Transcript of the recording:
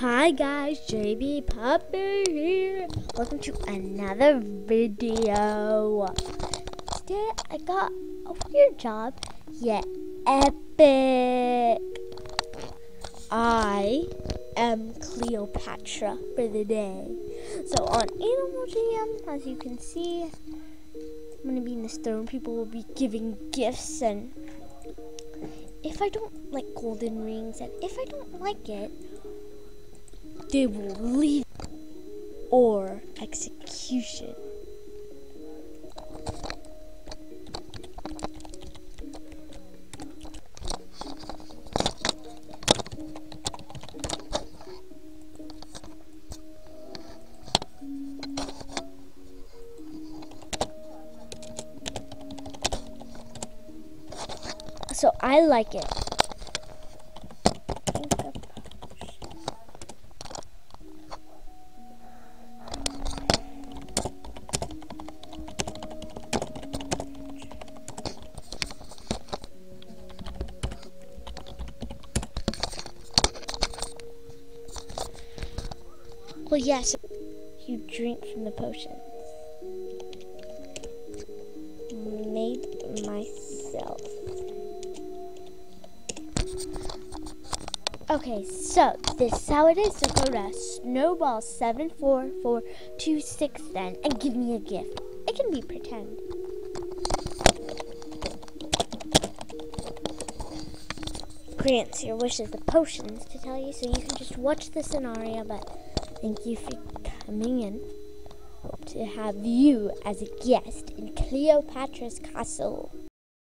Hi guys, JB Puppy here. Welcome to another video. Today I got a weird job, yet epic. I am Cleopatra for the day. So on Animal Jam, as you can see, I'm going to be in this throne. People will be giving gifts, and if I don't like golden rings, and if I don't like it, they will leave or execution. So I like it. Well, yes, you drink from the potions. Made myself. Okay, so this is how it is. So go to snowball74426 then and give me a gift. It can be pretend. Grants your wishes the potions to tell you, so you can just watch the scenario, but thank you for coming in. Hope to have you as a guest in Cleopatra's castle.